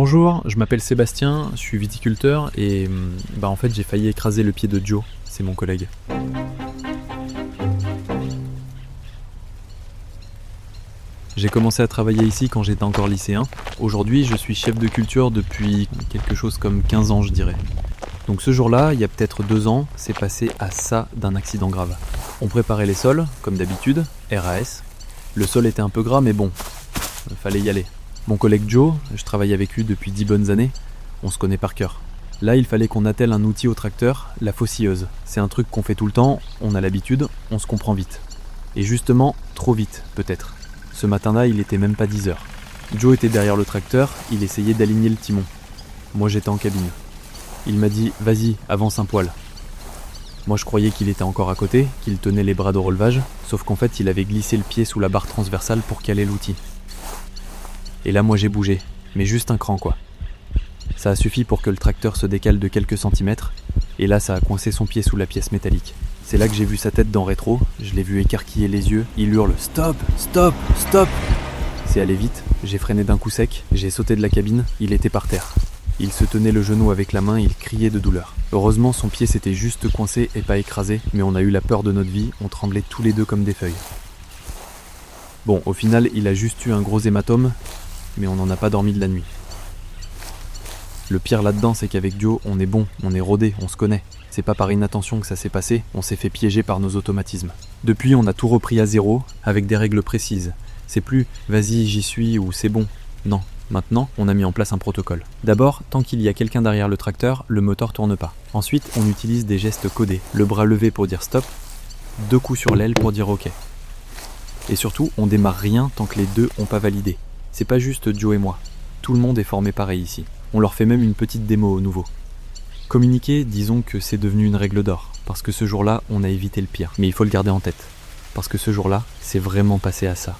Bonjour, je m'appelle Sébastien, je suis viticulteur et en fait j'ai failli écraser le pied de Joe, c'est mon collègue. J'ai commencé à travailler ici quand j'étais encore lycéen. Aujourd'hui, je suis chef de culture depuis quelque chose comme 15 ans, je dirais. Donc ce jour-là, il y a peut-être 2 ans, c'est passé à ça d'un accident grave. On préparait les sols, comme d'habitude, RAS. Le sol était un peu gras, mais bon, fallait y aller. Mon collègue Joe, je travaille avec lui depuis 10 bonnes années, on se connaît par cœur. Là, il fallait qu'on attelle un outil au tracteur, la faucilleuse. C'est un truc qu'on fait tout le temps, on a l'habitude, on se comprend vite. Et justement, trop vite, peut-être. Ce matin-là, il était même pas 10h. Joe était derrière le tracteur, il essayait d'aligner le timon. Moi, j'étais en cabine. Il m'a dit « Vas-y, avance un poil ». Moi, je croyais qu'il était encore à côté, qu'il tenait les bras de relevage, sauf qu'en fait, il avait glissé le pied sous la barre transversale pour caler l'outil. Et là, moi, j'ai bougé, mais juste un cran, quoi. Ça a suffi pour que le tracteur se décale de quelques centimètres, et là, ça a coincé son pied sous la pièce métallique. C'est là que j'ai vu sa tête dans rétro, je l'ai vu écarquiller les yeux, il hurle « Stop, stop, stop !» C'est allé vite, j'ai freiné d'un coup sec, j'ai sauté de la cabine, il était par terre. Il se tenait le genou avec la main, il criait de douleur. Heureusement, son pied s'était juste coincé et pas écrasé, mais on a eu la peur de notre vie, on tremblait tous les deux comme des feuilles. Bon, au final, il a juste eu un gros hématome, mais on n'en a pas dormi de la nuit. Le pire là-dedans, c'est qu'avec Joe, on est bon, on est rodé, on se connaît. C'est pas par inattention que ça s'est passé, on s'est fait piéger par nos automatismes. Depuis, on a tout repris à zéro, avec des règles précises. C'est plus « vas-y, j'y suis » ou « c'est bon ». Non, maintenant, on a mis en place un protocole. D'abord, tant qu'il y a quelqu'un derrière le tracteur, le moteur tourne pas. Ensuite, on utilise des gestes codés. Le bras levé pour dire « stop », 2 coups sur l'aile pour dire « ok ». Et surtout, on démarre rien tant que les deux ont pas validé. C'est pas juste Joe et moi. Tout le monde est formé pareil ici. On leur fait même une petite démo aux nouveaux. Communiquer, disons que c'est devenu une règle d'or. Parce que ce jour-là, on a évité le pire. Mais il faut le garder en tête. Parce que ce jour-là, c'est vraiment passé à ça.